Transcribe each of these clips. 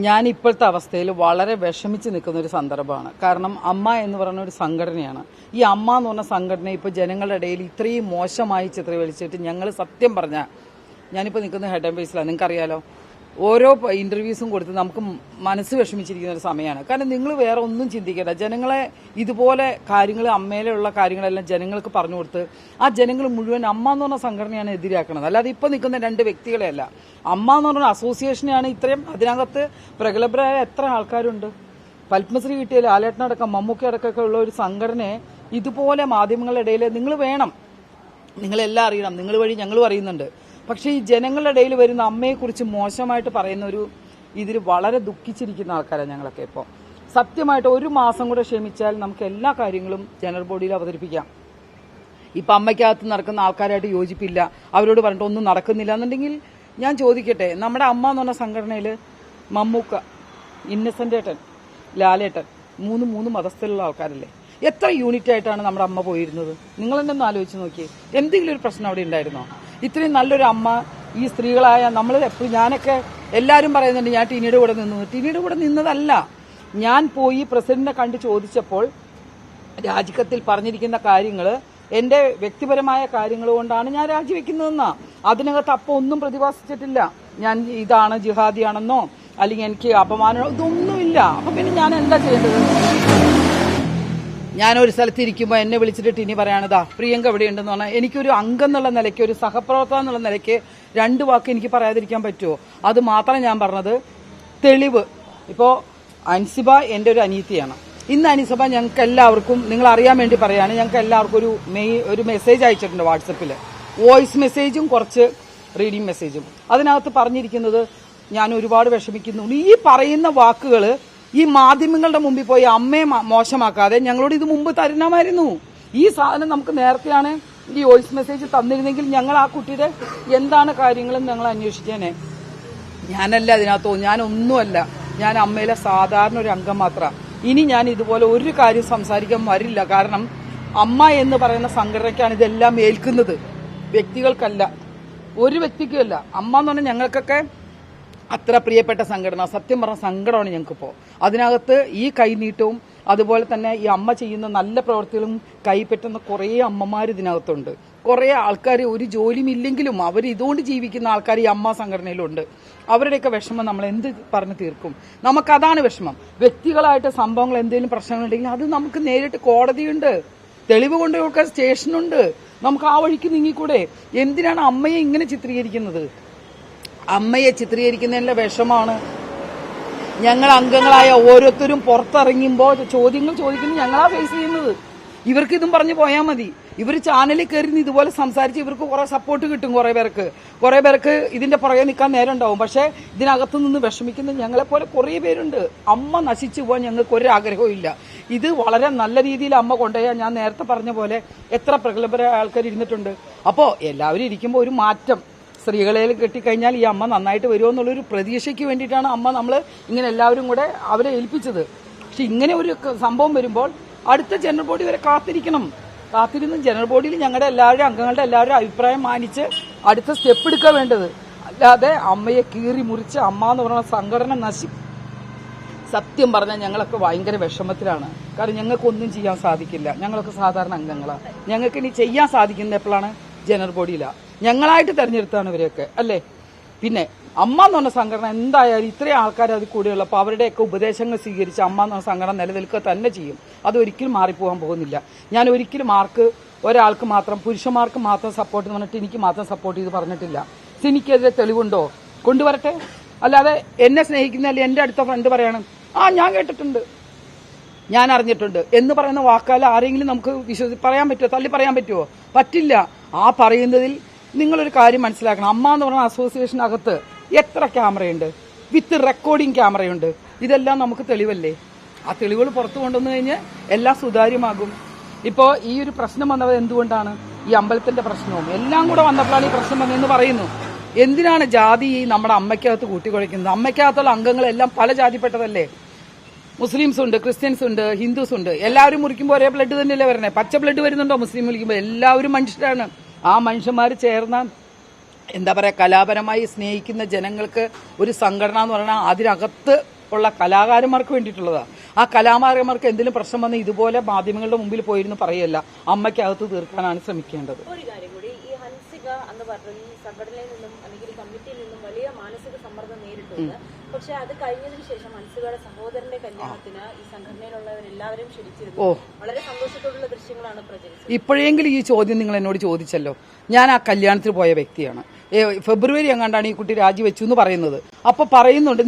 ഞാൻ ഇപ്പോഴത്തെ അവസ്ഥയിൽ വളരെ വിഷമിച്ച് നിൽക്കുന്ന ഒരു സന്ദർഭമാണ്. കാരണം അമ്മ എന്ന് പറയുന്ന ഒരു സംഘടനയാണ്. ഈ അമ്മ എന്ന് പറഞ്ഞ സംഘടന ഇപ്പോൾ ജനങ്ങളുടെ ഇടയിൽ ഇത്രയും മോശമായി ചിത്രീകരിച്ചിട്ട് ഞങ്ങൾ സത്യം പറഞ്ഞാൽ, ഞാനിപ്പോൾ നിൽക്കുന്ന ഹെഡ് ആൻഡ് ബേസിലാണ്, നിങ്ങൾക്കറിയാലോ, ഓരോ ഇന്റർവ്യൂസും കൊടുത്ത് നമുക്ക് മനസ്സ് വിഷമിച്ചിരിക്കുന്ന ഒരു സമയമാണ്. കാരണം നിങ്ങൾ വേറെ ഒന്നും ചിന്തിക്കേണ്ട, ജനങ്ങളെ ഇതുപോലെ കാര്യങ്ങൾ, അമ്മയിലുള്ള കാര്യങ്ങളെല്ലാം ജനങ്ങൾക്ക് പറഞ്ഞു കൊടുത്ത് ആ ജനങ്ങൾ മുഴുവൻ അമ്മ എന്ന് പറഞ്ഞ സംഘടനയാണ് എതിരാക്കുന്നത്. അല്ലാതെ ഇപ്പോൾ നിൽക്കുന്ന രണ്ട് വ്യക്തികളെയല്ല, അമ്മ എന്ന് പറഞ്ഞ അസോസിയേഷനെയാണ്. ഇത്രയും അതിനകത്ത് പ്രഗത്ഭരായ എത്ര ആൾക്കാരുണ്ട്. പത്മശ്രീ കിട്ടിയ ലാലേട്ടനടക്കം മമ്മൂക്കി അടക്കമൊക്കെ ഉള്ള ഒരു സംഘടനയെ ഇതുപോലെ മാധ്യമങ്ങളുടെ ഇടയിൽ നിങ്ങൾ വേണം, നിങ്ങളെല്ലാം അറിയണം, നിങ്ങൾ വഴി ഞങ്ങളും അറിയുന്നുണ്ട്. പക്ഷേ ഈ ജനങ്ങളുടെ ഇടയിൽ വരുന്ന അമ്മയെക്കുറിച്ച് മോശമായിട്ട് പറയുന്ന ഒരു ഇതിൽ വളരെ ദുഃഖിച്ചിരിക്കുന്ന ആൾക്കാരാണ് ഞങ്ങളൊക്കെ. ഇപ്പോൾ സത്യമായിട്ട് ഒരു മാസം കൂടെ ക്ഷമിച്ചാൽ നമുക്ക് എല്ലാ കാര്യങ്ങളും ജനറൽ ബോഡിയിൽ അവതരിപ്പിക്കാം. ഇപ്പം അമ്മയ്ക്കകത്ത് നടക്കുന്ന ആൾക്കാരായിട്ട് യോജിപ്പില്ല, അവരോട് പറഞ്ഞിട്ട് ഒന്നും നടക്കുന്നില്ല എന്നുണ്ടെങ്കിൽ ഞാൻ ചോദിക്കട്ടെ, നമ്മുടെ അമ്മ എന്ന് പറഞ്ഞ സംഘടനയിൽ മമ്മൂക്ക, ഇന്നസെന്റ് ഏട്ടൻ, ലാലേട്ടൻ മൂന്ന് മതസ്ഥലുള്ള ആൾക്കാരല്ലേ? എത്ര യൂണിറ്റ് ആയിട്ടാണ് നമ്മുടെ അമ്മ പോയിരുന്നത്? നിങ്ങൾ തന്നെ ഒന്ന് ആലോചിച്ച് നോക്കിയേ. എന്തെങ്കിലും ഒരു പ്രശ്നം അവിടെ ഉണ്ടായിരുന്നോ? ഇത്രയും നല്ലൊരു അമ്മ, ഈ സ്ത്രീകളായ നമ്മൾ എപ്പോഴും, ഞാനൊക്കെ എല്ലാവരും പറയുന്നുണ്ട് ഞാൻ ടിനിയുടെ കൂടെ നിന്നു. ടിനിയുടെ കൂടെ നിന്നതല്ല, ഞാൻ പോയി പ്രസിഡന്റിനെ കണ്ട് ചോദിച്ചപ്പോൾ രാജിക്കത്തിൽ പറഞ്ഞിരിക്കുന്ന കാര്യങ്ങൾ എന്റെ വ്യക്തിപരമായ കാര്യങ്ങൾ കൊണ്ടാണ് ഞാൻ രാജിവെക്കുന്നതെന്നാ. അതിനകത്ത് അപ്പോൾ ഒന്നും പ്രതിഭാസിച്ചിട്ടില്ല, ഞാൻ ഇതാണ് ജിഹാദിയാണെന്നോ അല്ലെങ്കിൽ എനിക്ക് അപമാനമോ ഇതൊന്നുമില്ല. അപ്പൊ പിന്നെ ഞാൻ എന്താ ചെയ്യേണ്ടത്? ഞാനൊരു സ്ഥലത്ത് ഇരിക്കുമ്പോൾ എന്നെ വിളിച്ചിട്ട് ടിനി പറയാണതാ പ്രിയങ്ക എവിടെയുണ്ടെന്ന് പറഞ്ഞാൽ എനിക്കൊരു അംഗം എന്നുള്ള നിലയ്ക്ക്, ഒരു സഹപ്രവർത്തക എന്നുള്ള നിലയ്ക്ക് രണ്ട് വാക്ക് എനിക്ക് പറയാതിരിക്കാൻ പറ്റുമോ? അത് മാത്രം ഞാൻ പറഞ്ഞത്. തെളിവ്, ഇപ്പോൾ അൻസിബ എൻ്റെ ഒരു അനിയത്തിയാണ്. ഇന്ന് അൻസിബ ഞങ്ങൾക്ക് എല്ലാവർക്കും, നിങ്ങൾ അറിയാൻ വേണ്ടി പറയാണ്, ഞങ്ങൾക്ക് എല്ലാവർക്കും ഒരു മെസ്സേജ് അയച്ചിട്ടുണ്ട് വാട്സപ്പിൽ, വോയിസ് മെസ്സേജും കുറച്ച് റീഡിംഗ് മെസ്സേജും. അതിനകത്ത് പറഞ്ഞിരിക്കുന്നത് ഞാൻ ഒരുപാട് വിഷമിക്കുന്നു. ഈ പറയുന്ന വാക്കുകൾ ഈ മാധ്യമങ്ങളുടെ മുമ്പിൽ പോയി അമ്മയെ മോശമാക്കാതെ ഞങ്ങളോട് ഇത് മുമ്പ് തരണമായിരുന്നു. ഈ സാധനം നമുക്ക് നേരത്തെയാണ് ഈ വോയിസ് മെസ്സേജ് തന്നിരുന്നെങ്കിൽ ഞങ്ങൾ ആ കുട്ടിയുടെ എന്താണ് കാര്യങ്ങളും ഞങ്ങൾ അന്വേഷിച്ചേനെ. ഞാനല്ല അതിനകത്തോ, ഞാനൊന്നുമല്ല, ഞാൻ അമ്മയിലെ സാധാരണ ഒരു അംഗം മാത്രമാണ്. ഇനി ഞാൻ ഇതുപോലെ ഒരു കാര്യം സംസാരിക്കാൻ വരില്ല. കാരണം അമ്മ എന്ന് പറയുന്ന സംഘടനയ്ക്കാണ് ഇതെല്ലാം ഏൽക്കുന്നത്, വ്യക്തികൾക്കല്ല, ഒരു വ്യക്തിക്കുമല്ല. അമ്മ എന്ന് പറഞ്ഞാൽ ഞങ്ങൾക്കൊക്കെ അത്ര പ്രിയപ്പെട്ട സംഘടന. സത്യം പറഞ്ഞ സങ്കടമാണ് ഞങ്ങൾക്കിപ്പോൾ. അതിനകത്ത് ഈ കൈനീട്ടവും അതുപോലെ തന്നെ ഈ അമ്മ ചെയ്യുന്ന നല്ല പ്രവൃത്തികളും കൈപ്പറ്റുന്ന കുറേ അമ്മമാർ ഇതിനകത്തുണ്ട്. കുറേ ആൾക്കാർ ഒരു ജോലിയും ഇല്ലെങ്കിലും അവർ ഇതുകൊണ്ട് ജീവിക്കുന്ന ആൾക്കാർ ഈ അമ്മ സംഘടനയിലുണ്ട്. അവരുടെയൊക്കെ വിഷമം നമ്മൾ എന്ത് പറഞ്ഞു തീർക്കും? നമുക്കതാണ് വിഷമം. വ്യക്തികളായിട്ട് സംഭവങ്ങൾ എന്തെങ്കിലും പ്രശ്നങ്ങളുണ്ടെങ്കിൽ അത് നമുക്ക് നേരിട്ട് കോടതിയുണ്ട്, തെളിവ് കൊണ്ടുപോകാൻ സ്റ്റേഷനുണ്ട്, നമുക്ക് ആ വഴിക്ക് നീങ്ങിക്കൂടെ? എന്തിനാണ് അമ്മയെ ഇങ്ങനെ ചിത്രീകരിക്കുന്നത്? അമ്മയെ ചിത്രീകരിക്കുന്നതിന്റെ വിഷമാണ്. ഞങ്ങൾ അംഗങ്ങളായ ഓരോരുത്തരും പുറത്തിറങ്ങുമ്പോൾ ചോദ്യങ്ങൾ ചോദിക്കുന്നത് ഞങ്ങളാ ഫേസ് ചെയ്യുന്നത്. ഇവർക്ക് ഇതും പറഞ്ഞു പോയാൽ മതി. ഇവർ ചാനലിൽ കയറി ഇതുപോലെ സംസാരിച്ച് ഇവർക്ക് കുറെ സപ്പോർട്ട് കിട്ടും. കുറെ പേർക്ക് ഇതിന്റെ പുറകെ നിൽക്കാൻ നേരം ഉണ്ടാവും. പക്ഷെ ഇതിനകത്തു നിന്ന് വിഷമിക്കുന്ന ഞങ്ങളെപ്പോലെ കുറേ പേരുണ്ട്. അമ്മ നശിച്ചു പോകാൻ ഞങ്ങൾക്ക് ഒരു ആഗ്രഹവും ഇല്ല. ഇത് വളരെ നല്ല രീതിയിൽ അമ്മ കൊണ്ടുപോയാൽ, ഞാൻ നേരത്തെ പറഞ്ഞ പോലെ എത്ര പ്രഗത്ഭരായ ആൾക്കാർ ഇരുന്നിട്ടുണ്ട്. അപ്പോൾ എല്ലാവരും ഇരിക്കുമ്പോൾ ഒരു മാറ്റം, സ്ത്രീകളെ കെട്ടിക്കഴിഞ്ഞാൽ ഈ അമ്മ നന്നായിട്ട് വരുമോ എന്നുള്ളൊരു പ്രതീക്ഷയ്ക്ക് വേണ്ടിയിട്ടാണ് അമ്മ നമ്മൾ ഇങ്ങനെ എല്ലാവരും കൂടെ അവരെ ഏൽപ്പിച്ചത്. പക്ഷെ ഇങ്ങനെ ഒരു സംഭവം വരുമ്പോൾ അടുത്ത ജനറൽ ബോഡി വരെ കാത്തിരുന്ന് ജനറൽ ബോഡിയിൽ ഞങ്ങളുടെ എല്ലാവരും അംഗങ്ങളുടെ എല്ലാവരും അഭിപ്രായം മാനിച്ച് അടുത്ത സ്റ്റെപ്പ് എടുക്കുക വേണ്ടത്. അല്ലാതെ അമ്മയെ കീറി മുറിച്ച് അമ്മ എന്ന് പറയുന്ന സംഘടന സത്യം പറഞ്ഞാൽ ഞങ്ങളൊക്കെ ഭയങ്കര വിഷമത്തിലാണ്. കാരണം ഞങ്ങൾക്കൊന്നും ചെയ്യാൻ സാധിക്കില്ല. ഞങ്ങളൊക്കെ സാധാരണ അംഗങ്ങളാണ്. ഞങ്ങൾക്ക് ഇനി ചെയ്യാൻ സാധിക്കുന്നത് എപ്പോഴാണ്? ജനറൽ ബോഡിയിലാണ്. ഞങ്ങളായിട്ട് തെരഞ്ഞെടുത്താണ് ഇവരെയൊക്കെ, അല്ലേ? പിന്നെ അമ്മ എന്ന് പറഞ്ഞ സംഘടന എന്തായാലും ഇത്രയും ആൾക്കാർ അതിൽ കൂടെയുള്ളപ്പോൾ അവരുടെയൊക്കെ ഉപദേശങ്ങൾ സ്വീകരിച്ച് അമ്മ എന്ന് പറഞ്ഞ സംഘടന നിലനിൽക്കുക തന്നെ ചെയ്യും. അത് ഒരിക്കലും മാറിപ്പോകാൻ പോകുന്നില്ല. ഞാൻ ഒരിക്കലും ഒരാൾക്ക് മാത്രം, പുരുഷന്മാർക്ക് മാത്രം സപ്പോർട്ട് എന്ന് പറഞ്ഞിട്ട് എനിക്ക് മാത്രം സപ്പോർട്ട് ചെയ്ത് പറഞ്ഞിട്ടില്ല. എനിക്കെതിരെ തെളിവുണ്ടോ? കൊണ്ടുവരട്ടെ. അല്ലാതെ എന്നെ സ്നേഹിക്കുന്നതല്ലേ എൻ്റെ അടുത്ത ഫ്രണ്ട് പറയാണ് ഞാൻ കേട്ടിട്ടുണ്ട്, ഞാൻ അറിഞ്ഞിട്ടുണ്ട് എന്ന് പറയുന്ന വാക്കാൽ ആരെങ്കിലും നമുക്ക് പറയാൻ പറ്റുമോ? തള്ളി പറയാൻ പറ്റുമോ? പറ്റില്ല. ആ പറയുന്നതിൽ നിങ്ങളൊരു കാര്യം മനസ്സിലാക്കണം. അമ്മ എന്ന് പറഞ്ഞ അസോസിയേഷനകത്ത് എത്ര ക്യാമറയുണ്ട്? വിത്ത് റെക്കോർഡിംഗ് ക്യാമറയുണ്ട്. ഇതെല്ലാം നമുക്ക് തെളിവല്ലേ? ആ തെളിവുകൾ പുറത്തു കൊണ്ടുവന്നു കഴിഞ്ഞാൽ എല്ലാം സുതാര്യമാകും. ഇപ്പോൾ ഈ ഒരു പ്രശ്നം വന്നത് എന്തുകൊണ്ടാണ്? ഈ അമ്പലത്തിന്റെ പ്രശ്നവും എല്ലാം കൂടെ വന്നപ്പോഴാണ് ഈ പ്രശ്നം വന്നതെന്ന് പറയുന്നു. എന്തിനാണ് ജാതി നമ്മുടെ അമ്മയ്ക്കകത്ത് കൂട്ടിക്കുഴയ്ക്കുന്നത്? അമ്മയ്ക്കകത്തുള്ള അംഗങ്ങളെല്ലാം പല ജാതിപ്പെട്ടതല്ലേ? മുസ്ലിംസ് ഉണ്ട്, ക്രിസ്ത്യൻസ് ഉണ്ട്, ഹിന്ദുസ് ഉണ്ട്. എല്ലാവരും മുറിക്കുമ്പോൾ ഒരേ ബ്ലഡ് തന്നെയല്ലേ വരണേ? പച്ച ബ്ലഡ് വരുന്നുണ്ടോ മുസ്ലിം മുറിക്കുമ്പോൾ? എല്ലാവരും മനുഷ്യരാണ്. ആ മനുഷ്യന്മാർ ചേർന്ന എന്താ പറയുക, കലാപരമായി സ്നേഹിക്കുന്ന ജനങ്ങൾക്ക് ഒരു സംഘടന എന്ന് പറഞ്ഞാൽ അതിനകത്ത് ഉള്ള കലാകാരന്മാർക്ക് വേണ്ടിയിട്ടുള്ളതാണ്. ആ കലാകാരന്മാർക്ക് എന്തെങ്കിലും പ്രശ്നം വന്ന് ഇതുപോലെ മാധ്യമങ്ങളുടെ മുമ്പിൽ പോയിരുന്നു പറയല്ല, അമ്മയ്ക്കകത്ത് തീർക്കാനാണ് ശ്രമിക്കേണ്ടത്. ഒരു കാര്യം കൂടി, ഈ ഹൻസിക എന്ന് പറഞ്ഞ ഈ സംഘടനയിൽ നിന്നും അല്ലെങ്കിൽ കമ്മിറ്റിയിൽ നിന്നും വലിയ മാനസിക സമ്മർദ്ദം നേരിട്ടുണ്ട്. പക്ഷെ അത് കഴിഞ്ഞതിന് ശേഷം ഹൻസികയുടെ സഹോദരന്റെ കല്യാണത്തിന് ഈ സംഘടനയിലുള്ളവരെല്ലാവരും ക്ഷണിച്ചിരുന്നു. വളരെ സന്തോഷത്തോടുള്ള ദൃശ്യങ്ങളാണ് പ്രചരിച്ചത്. ഇപ്പോഴെങ്കിലും ഈ ചോദ്യം നിങ്ങൾ എന്നോട് ചോദിച്ചല്ലോ. ഞാൻ ആ കല്യാണത്തിന് പോയ വ്യക്തിയാണ്. ഫെബ്രുവരി എങ്ങാണ്ടാണ് ഈ കുട്ടി രാജിവെച്ചു എന്ന് പറയുന്നത്. അപ്പൊ പറയുന്നുണ്ട്,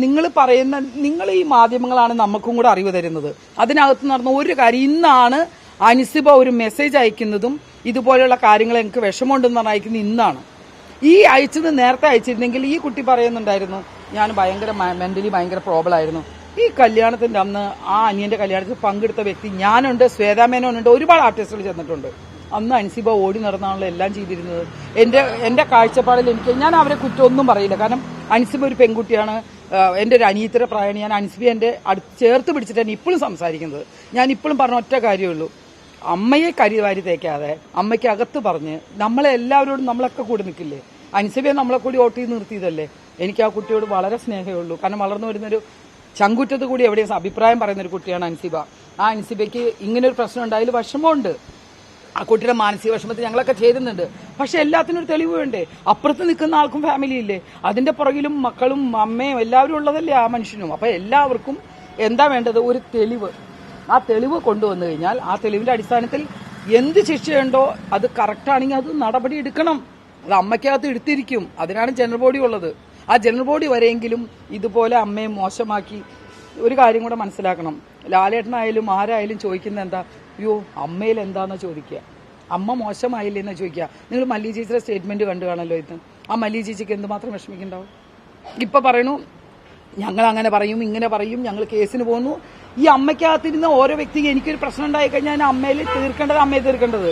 നിങ്ങൾ ഈ മാധ്യമങ്ങളാണ് നമുക്കും കൂടെ അറിവ് തരുന്നത്. അതിനകത്ത് നടന്ന ഒരു കാര്യം, ഇന്നാണ് അൻസിബ ഒരു മെസ്സേജ് അയക്കുന്നതും ഇതുപോലെയുള്ള കാര്യങ്ങൾ എനിക്ക് വിഷമമുണ്ടെന്ന് പറഞ്ഞ് അയക്കുന്നത് ഇന്നാണ്. ഈ അയച്ചത് നേരത്തെ അയച്ചിരുന്നെങ്കിൽ ഈ കുട്ടി പറയുന്നുണ്ടായിരുന്നു, ഞാൻ ഭയങ്കര മെന്റലി ഭയങ്കര പ്രോബ്ലം ആയിരുന്നു. ഈ കല്യാണത്തിന്റെ അന്ന് ആ അനിയന്റെ കല്യാണത്തിൽ പങ്കെടുത്ത വ്യക്തി ഞാനുണ്ട്, ശ്വേതാമേനോനുണ്ട്, ഒരുപാട് ആർട്ടിസ്റ്റുകൾ ചെന്നിട്ടുണ്ട്. അന്ന് അൻസിബ ഓടി നടന്നാണല്ലോ എല്ലാം ചെയ്തിരുന്നത്. എന്റെ കാഴ്ചപ്പാടിൽ ഞാൻ അവരെ കുറ്റമൊന്നും പറയില്ല. കാരണം അൻസിബ ഒരു പെൺകുട്ടിയാണ്, എന്റെ ഒരു അനിയത്തിയുടെ പ്രായമാണ്. ഞാൻ അൻസിബയെ എന്റെ അടുത്ത് ചേർത്ത് പിടിച്ചിട്ടാണ് ഇപ്പോഴും സംസാരിക്കുന്നത്. ഞാൻ ഇപ്പോഴും പറഞ്ഞ ഒറ്റ കാര്യമുള്ളൂ, അമ്മയെ കരിവാരി തേക്കാതെ അമ്മയ്ക്ക് അകത്ത് പറഞ്ഞ് നമ്മളെ എല്ലാവരോടും നമ്മളൊക്കെ കൂടി നിൽക്കില്ലേ. അൻസിബയെ നമ്മളെ കൂടി വോട്ട് ചെയ്ത് നിർത്തിയതല്ലേ. എനിക്ക് ആ കുട്ടിയോട് വളരെ സ്നേഹമേ ഉള്ളൂ. കാരണം വളർന്നു വരുന്നൊരു ചങ്കുറ്റത്ത് കൂടി എവിടെയും അഭിപ്രായം പറയുന്ന ഒരു കുട്ടിയാണ് അൻസിബ. ആ അൻസിബയ്ക്ക് ഇങ്ങനൊരു പ്രശ്നം ഉണ്ടായാലും വിഷമമുണ്ട്. ആ കുട്ടിയുടെ മാനസിക വിഷമത്തിൽ ഞങ്ങളൊക്കെ ചേരുന്നുണ്ട്. പക്ഷെ എല്ലാത്തിനും ഒരു തെളിവ് വേണ്ടേ? അപ്പുറത്ത് നിൽക്കുന്ന ആൾക്കും ഫാമിലി ഇല്ലേ? അതിന്റെ പുറകിലും മക്കളും അമ്മയും എല്ലാവരും ഉള്ളതല്ലേ ആ മനുഷ്യനും. അപ്പൊ എല്ലാവർക്കും എന്താ വേണ്ടത്? ഒരു തെളിവ്. ആ തെളിവ് കൊണ്ടുവന്നു കഴിഞ്ഞാൽ ആ തെളിവിന്റെ അടിസ്ഥാനത്തിൽ എന്ത് ശിക്ഷയുണ്ടോ അത് കറക്റ്റാണെങ്കിൽ അത് നടപടി എടുക്കണം. അത് അമ്മയ്ക്കകത്ത് എടുത്തിരിക്കും. അതിനാണ് ജനറൽ ബോഡി ഉള്ളത്. ആ ജനറൽ ബോഡി വരെയെങ്കിലും ഇതുപോലെ അമ്മയെ മോശമാക്കി. ഒരു കാര്യം കൂടെ മനസ്സിലാക്കണം, ലാലേട്ടനായാലും ആരായാലും ചോദിക്കുന്ന എന്താ, അയ്യോ അമ്മയിൽ എന്താന്ന് ചോദിക്കുക, അമ്മ മോശമായില്ലേന്ന് ചോദിക്കുക. നിങ്ങൾ മല്ലി ചേച്ചിയുടെ സ്റ്റേറ്റ്മെന്റ് കണ്ടു കാണല്ലോ ഇത്. ആ മല്ലി ചേച്ചിക്ക് എന്തുമാത്രം വിഷമിക്കുന്നുണ്ടാവും. ഇപ്പൊ പറയണു ഞങ്ങൾ അങ്ങനെ പറയും ഇങ്ങനെ പറയും, ഞങ്ങൾ കേസിന് പോകുന്നു. ഈ അമ്മയ്ക്കകത്തിരുന്ന ഓരോ വ്യക്തിക്ക് എനിക്കൊരു പ്രശ്നം ഉണ്ടായി കഴിഞ്ഞാൽ അമ്മയിൽ തീർക്കേണ്ടത് അമ്മയെ തീർക്കേണ്ടത്.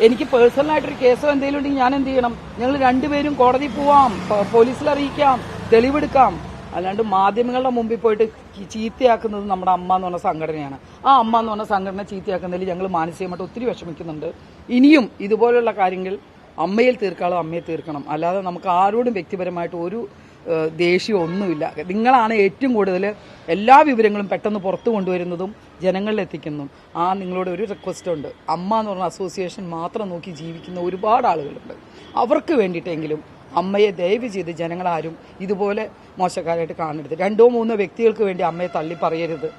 എനിക്ക് പേഴ്സണലായിട്ടൊരു കേസോ എന്തെങ്കിലും ഉണ്ടെങ്കിൽ ഞാൻ എന്ത് ചെയ്യണം? ഞങ്ങൾ രണ്ടുപേരും കോടതി പോവാം, പോലീസിൽ അറിയിക്കാം, തെളിവെടുക്കാം. അല്ലാണ്ട് മാധ്യമങ്ങളുടെ മുമ്പിൽ പോയിട്ട് ചീത്തയാക്കുന്നത് നമ്മുടെ അമ്മ എന്ന് പറഞ്ഞ സംഘടനയാണ്. ആ അമ്മ എന്ന് പറഞ്ഞ സംഘടന ചീത്തയാക്കുന്നതിൽ ഞങ്ങൾ മാനസികമായിട്ട് ഒത്തിരി വിഷമിക്കുന്നുണ്ട്. ഇനിയും ഇതുപോലുള്ള കാര്യങ്ങൾ അമ്മയിൽ തീർക്കാളോ അമ്മയെ തീർക്കണം. അല്ലാതെ നമുക്ക് ആരോടും വ്യക്തിപരമായിട്ട് ഒരു ദേഷ്യം ഒന്നുമില്ല. നിങ്ങളാണ് ഏറ്റവും കൂടുതൽ എല്ലാ വിവരങ്ങളും പെട്ടെന്ന് പുറത്തു കൊണ്ടുവരുന്നതും ജനങ്ങളിൽ എത്തിക്കുന്നതും. ആ നിങ്ങളോട് ഒരു റിക്വസ്റ്റ് ഉണ്ട്, അമ്മ എന്ന് പറഞ്ഞ അസോസിയേഷൻ മാത്രം നോക്കി ജീവിക്കുന്ന ഒരുപാട് ആളുകളുണ്ട്. അവർക്ക് വേണ്ടിയിട്ടെങ്കിലും അമ്മയെ ദയവ് ചെയ്ത് ജനങ്ങളാരും ഇതുപോലെ മോശക്കാരായിട്ട് കാണരുത്. 2-3 വ്യക്തികൾക്ക് വേണ്ടി അമ്മയെ തള്ളി പറയരുത്.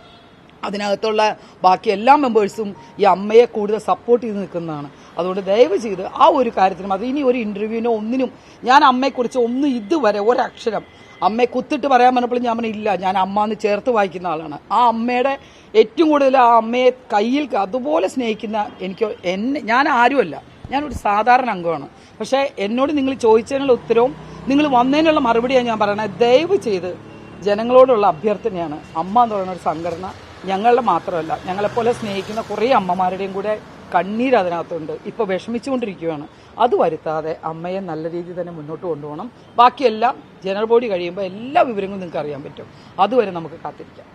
അതിനകത്തുള്ള ബാക്കി എല്ലാ മെമ്പേഴ്സും ഈ അമ്മയെ കൂടുതൽ സപ്പോർട്ട് ചെയ്ത് നിൽക്കുന്നതാണ്. അതുകൊണ്ട് ദയവ് ചെയ്ത് ആ ഒരു കാര്യത്തിനും, അത് ഇനി ഒരു ഇന്റർവ്യൂവിനോ ഒന്നിനും ഞാൻ അമ്മയെക്കുറിച്ച് ഒന്നും ഇതുവരെ ഒരക്ഷരം അമ്മയെ കുത്തിട്ട് പറയാൻ പറഞ്ഞപ്പോൾ ഞാൻ പറഞ്ഞില്ല. ഞാൻ അമ്മ എന്ന് ചേർത്ത് വായിക്കുന്ന ആളാണ്. ആ അമ്മയുടെ ഏറ്റവും കൂടുതൽ ആ അമ്മയെ കയ്യിൽ അതുപോലെ സ്നേഹിക്കുന്ന ഞാൻ ആരുമല്ല, ഞാനൊരു സാധാരണ അംഗമാണ്. പക്ഷേ എന്നോട് നിങ്ങൾ ചോദിച്ചതിനുള്ള ഉത്തരവും നിങ്ങൾ വന്നതിനുള്ള മറുപടിയാണ് ഞാൻ പറയണത്. ദയവ് ചെയ്ത് ജനങ്ങളോടുള്ള അഭ്യർത്ഥനയാണ്, അമ്മ എന്ന് പറയുന്ന ഒരു സംഘടന ഞങ്ങളുടെ മാത്രമല്ല, ഞങ്ങളെപ്പോലെ സ്നേഹിക്കുന്ന കുറേ അമ്മമാരുടെയും കൂടെ കണ്ണീര് അതിനകത്തുണ്ട്. ഇപ്പോൾ വിഷമിച്ചുകൊണ്ടിരിക്കുകയാണ്. അത് വരുത്താതെ അമ്മയെ നല്ല രീതിയിൽ തന്നെ മുന്നോട്ട് കൊണ്ടുപോകണം. ബാക്കിയെല്ലാം ജനറൽ ബോഡി കഴിയുമ്പോൾ എല്ലാ വിവരങ്ങളും നിങ്ങൾക്ക് അറിയാൻ പറ്റും. അതുവരെ നമുക്ക് കാത്തിരിക്കാം.